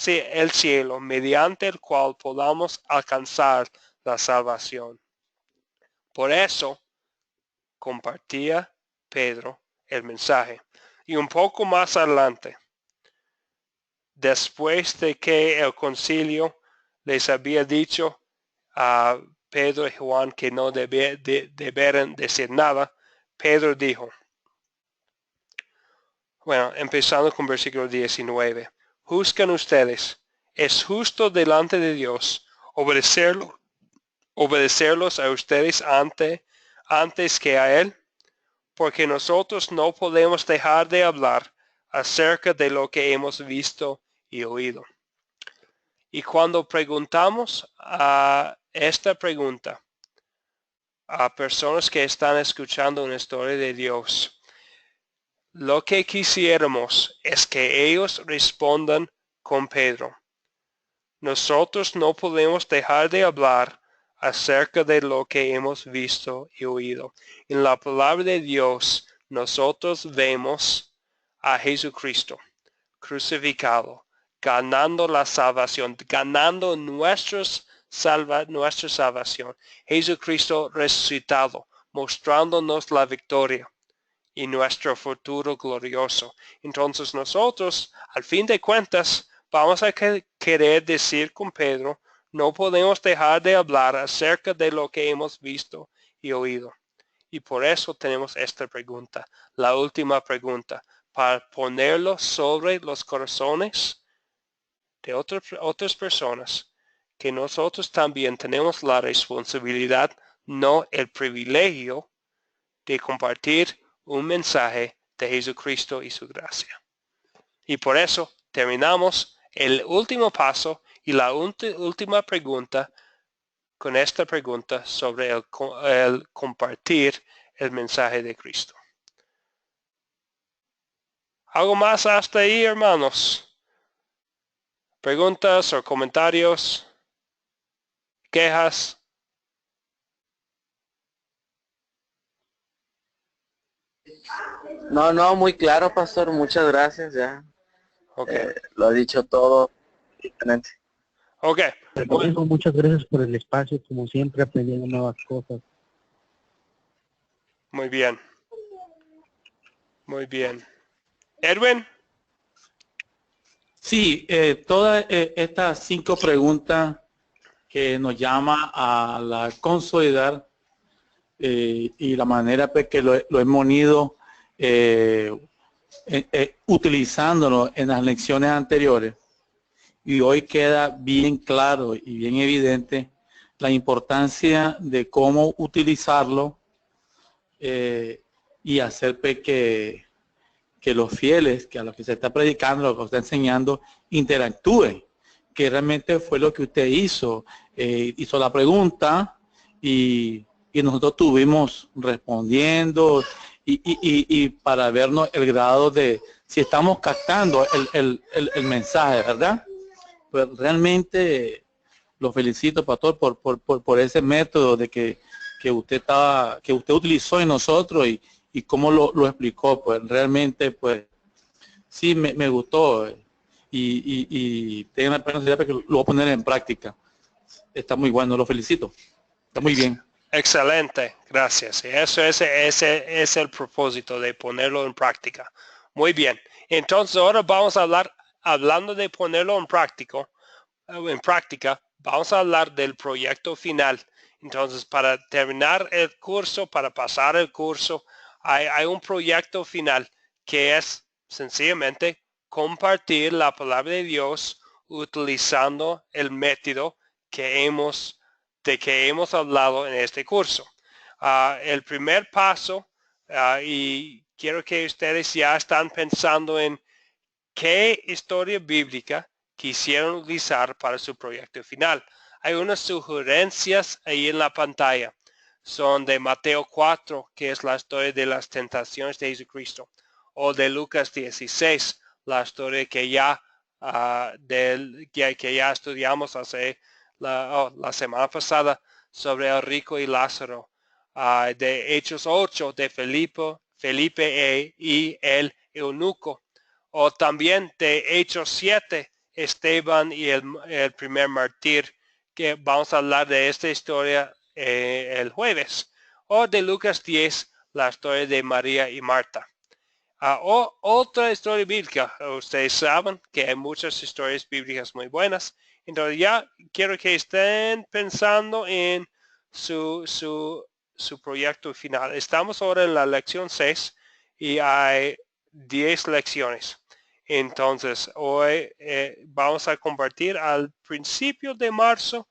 cielo mediante el cual podamos alcanzar la salvación. Por eso compartía Pedro el mensaje. Y un poco más adelante, después de que el concilio les había dicho a Pedro y Juan que no deberían decir nada, Pedro dijo, bueno, empezando con versículo 19, juzgan ustedes, es justo delante de Dios obedecerlos a ustedes antes que a Él, porque nosotros no podemos dejar de hablar acerca de lo que hemos visto y oído. Y cuando preguntamos a esta pregunta a personas que están escuchando una historia de Dios, lo que quisiéramos es que ellos respondan con Pedro. Nosotros no podemos dejar de hablar acerca de lo que hemos visto y oído. En la palabra de Dios, nosotros vemos a Jesucristo crucificado, ganando la salvación, ganando nuestra salvación. Jesucristo resucitado, mostrándonos la victoria y nuestro futuro glorioso. Entonces nosotros, al fin de cuentas, vamos a querer decir con Pedro, no podemos dejar de hablar acerca de lo que hemos visto y oído. Y por eso tenemos esta pregunta, la última pregunta, para ponerlo sobre los corazones de otras personas, que nosotros también tenemos la responsabilidad, no el privilegio, de compartir un mensaje de Jesucristo y su gracia. Y por eso terminamos el último paso y la última pregunta con esta pregunta sobre el compartir el mensaje de Cristo. ¿Algo más hasta ahí, hermanos? ¿Preguntas o comentarios? ¿Quejas? No, muy claro, pastor, muchas gracias, ya. Okay. Lo ha dicho todo. Excelente. Ok. Bueno, muchas gracias por el espacio, como siempre aprendiendo nuevas cosas. Muy bien. Muy bien. Edwin. Sí, todas estas 5 preguntas que nos llama a la consolidar y la manera pues, que lo hemos ido utilizándolo en las lecciones anteriores, y hoy queda bien claro y bien evidente la importancia de cómo utilizarlo y hacer pues, que los fieles, que a los que se está predicando, a los que está enseñando, interactúen, que realmente fue lo que usted hizo. Hizo la pregunta y nosotros estuvimos respondiendo y para vernos el grado de si estamos captando el mensaje, ¿verdad? Pues realmente lo felicito, pastor, por ese método de que usted utilizó en nosotros y cómo lo explicó. Pues realmente pues sí me gustó y tengo la pena que lo voy a poner en práctica. Está muy bueno, lo felicito. Está muy bien. Excelente, gracias. Eso ese es el propósito de ponerlo en práctica. Muy bien. Entonces ahora vamos a hablando de ponerlo en práctica, vamos a hablar del proyecto final. Entonces, para terminar el curso, para pasar el curso, hay un proyecto final que es sencillamente compartir la palabra de Dios utilizando el método que hemos hablado en este curso. El primer paso, y quiero que ustedes ya están pensando en qué historia bíblica quisieron utilizar para su proyecto final. Hay unas sugerencias ahí en la pantalla. Son de Mateo 4, que es la historia de las tentaciones de Jesucristo, o de Lucas 16, la historia que ya estudiamos la semana pasada sobre el rico y Lázaro, de Hechos 8 de Felipe y el eunuco, o también de Hechos 7, Esteban y el primer mártir, que vamos a hablar de esta historia el jueves, o de Lucas 10, la historia de María y Marta. O otra historia bíblica. Ustedes saben que hay muchas historias bíblicas muy buenas. Entonces ya quiero que estén pensando en su proyecto final. Estamos ahora en la lección 6 y hay 10 lecciones. Entonces hoy vamos a compartir al principio de marzo.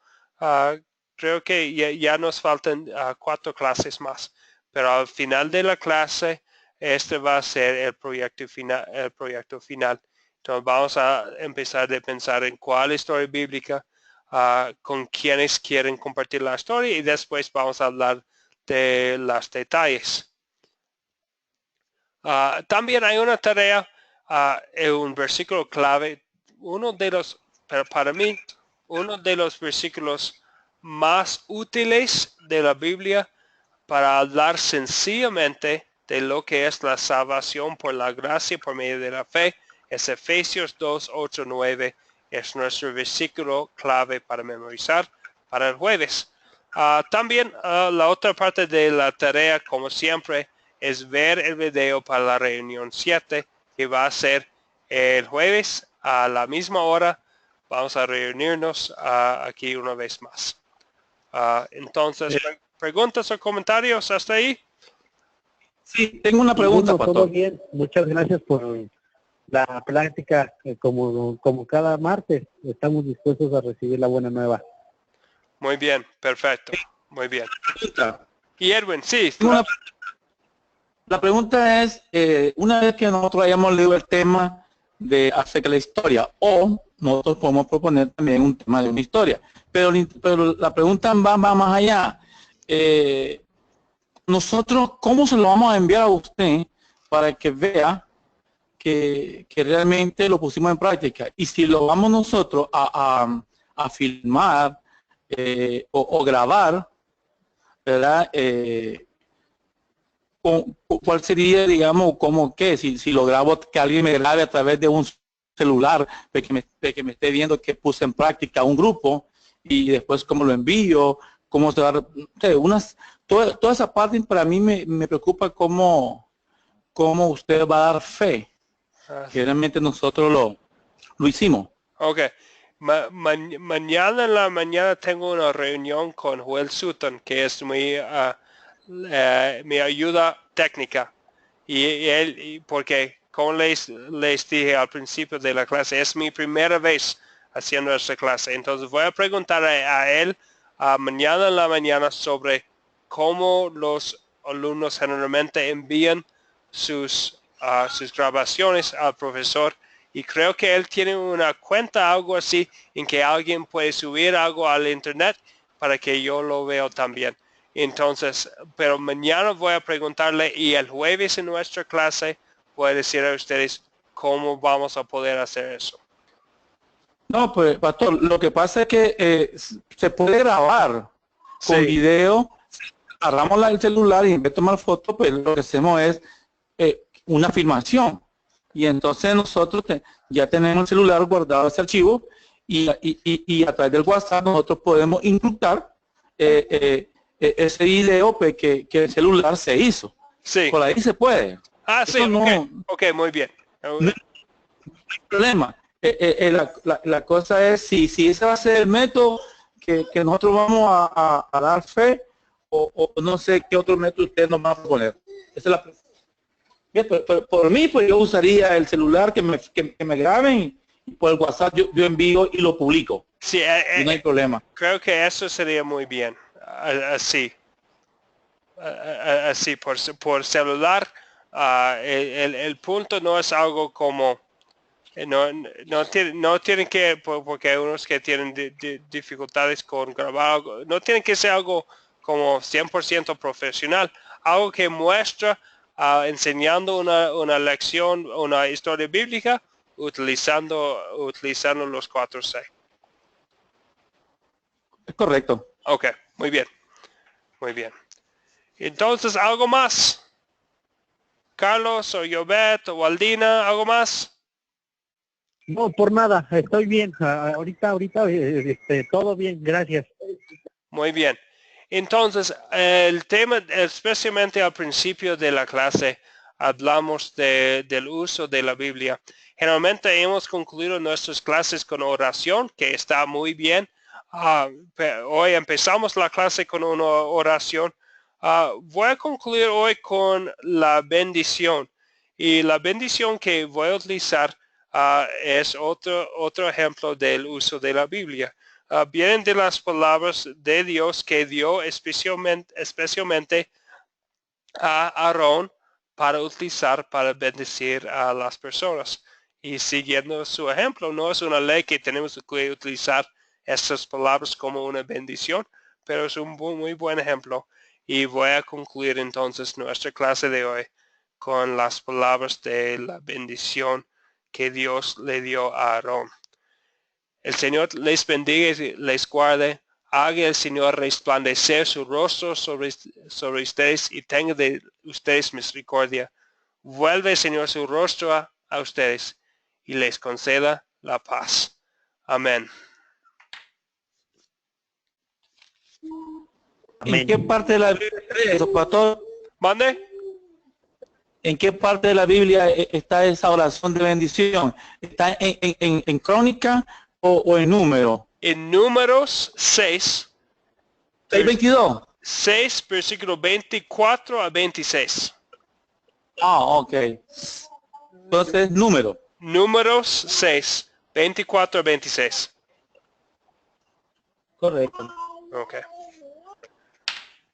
Creo que ya nos faltan 4 clases más. Pero al final de la clase, este va a ser el proyecto final. Entonces vamos a empezar a pensar en cuál historia bíblica, con quienes quieren compartir la historia, y después vamos a hablar de los detalles. También hay una tarea, en un versículo clave, para mí, uno de los versículos más útiles de la Biblia para hablar sencillamente de lo que es la salvación por la gracia por medio de la fe, es Efesios 2, 8, 9. Es nuestro versículo clave para memorizar para el jueves. También la otra parte de la tarea, como siempre, es ver el video para la reunión 7, que va a ser el jueves a la misma hora. Vamos a reunirnos aquí una vez más. Entonces, ¿preguntas o comentarios hasta ahí? Sí, tengo una pregunta, Todo pastor. bien. Muchas gracias por la plática. Como cada martes, estamos dispuestos a recibir la buena nueva. Muy bien, perfecto. Muy bien. Pregunta. Y Edwin, sí. La pregunta es, una vez que nosotros hayamos leído el tema de acerca de la historia, o nosotros podemos proponer también un tema de una historia, pero la pregunta va más allá. Nosotros, ¿cómo se lo vamos a enviar a usted para que vea que realmente lo pusimos en práctica? Y si lo vamos nosotros a filmar o grabar, ¿verdad? ¿Cuál sería, digamos, como que si lo grabo, que alguien me grabe a través de un celular, que me esté viendo que puse en práctica un grupo, y después cómo lo envío, cómo se va, toda esa parte para mí me preocupa cómo cómo usted va a dar fe. Que realmente nosotros lo hicimos. Ok. Mañana en la mañana tengo una reunión con Joel Sutton, que es mi ayuda técnica. Porque, como les dije al principio de la clase, es mi primera vez haciendo esta clase. Entonces voy a preguntar a él mañana en la mañana sobre cómo los alumnos generalmente envían sus grabaciones al profesor. Y creo que él tiene una cuenta, algo así, en que alguien puede subir algo al internet para que yo lo vea también. Entonces, pero mañana voy a preguntarle y el jueves en nuestra clase voy a decir a ustedes cómo vamos a poder hacer eso. No, pues, pastor, lo que pasa es que se puede grabar con Sí. video. Agarramos el celular y en vez de tomar fotos, pues lo que hacemos es una filmación. Y entonces nosotros ya tenemos el celular guardado ese archivo y a través del WhatsApp nosotros podemos incrustar ese video pues, que el celular se hizo. Sí. Por ahí se puede. Sí, Eso no, ok, muy bien. no hay problema. La cosa es si ese va a ser el método que nosotros vamos a dar fe o no sé qué otro método ustedes nos van a poner. Esa es la pregunta. Bien, por mí, pues yo usaría el celular que me graben y por el WhatsApp yo envío y lo publico. Sí, y no hay problema. Creo que eso sería muy bien. Así. Así, por celular. El punto no es algo como... No tienen que, porque hay unos que tienen dificultades con grabar algo, no tienen que ser algo como 100% profesional, algo que muestra enseñando una lección, una historia bíblica, utilizando los 4C. Es correcto. Ok, muy bien. Muy bien. Entonces, ¿algo más? Carlos o Yobet o Waldina, ¿algo más? No, por nada, estoy bien. Ahorita, todo bien, gracias. Muy bien. Entonces, el tema, especialmente al principio de la clase, hablamos del uso de la Biblia. Generalmente hemos concluido nuestras clases con oración, que está muy bien. Hoy empezamos la clase con una oración. Voy a concluir hoy con la bendición. Y la bendición que voy a utilizar es otro ejemplo del uso de la Biblia. Vienen de las palabras de Dios que dio especialmente a Aarón para utilizar para bendecir a las personas. Y siguiendo su ejemplo, no es una ley que tenemos que utilizar estas palabras como una bendición, pero es un muy buen ejemplo. Y voy a concluir entonces nuestra clase de hoy con las palabras de la bendición que Dios le dio a Aarón. El Señor les bendiga y les guarde. Haga el Señor resplandecer su rostro sobre ustedes y tenga de ustedes misericordia. Vuelve, Señor, su rostro a ustedes y les conceda la paz. Amén. ¿En qué parte de la Biblia está eso, pastor? ¿Mande? ¿En qué parte de la Biblia está esa oración de bendición? ¿Está en Crónica o en Número? En Números 6, 6:22. 6, versículo 24 a 26. Ok. Entonces, Número. Números 6, 24 a 26. Correcto. Ok.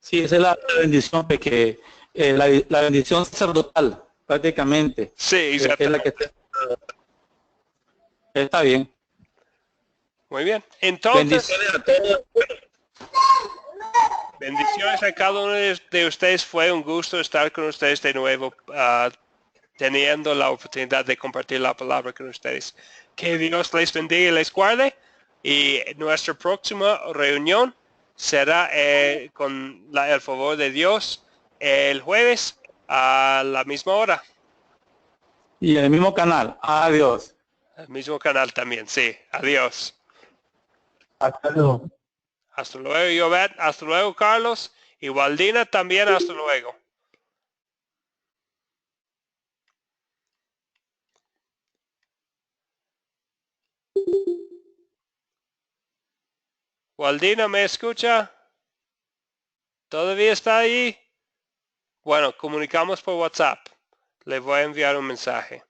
Sí, esa es la bendición que la bendición sacerdotal, prácticamente. Sí, Es la que está bien. Muy bien. Entonces, Bendiciones a todos. bendiciones a cada uno de ustedes. Fue un gusto estar con ustedes de nuevo, teniendo la oportunidad de compartir la palabra con ustedes. Que Dios les bendiga y les guarde. Y nuestra próxima reunión será con el favor de Dios el jueves a la misma hora. Y en el mismo canal. Adiós. El mismo canal también, sí. Adiós. Hasta luego. Hasta luego, Yobet. Hasta luego, Carlos. Y Waldina también, hasta luego. Waldina, ¿me escucha? ¿Todavía está ahí? Bueno, comunicamos por WhatsApp. Le voy a enviar un mensaje.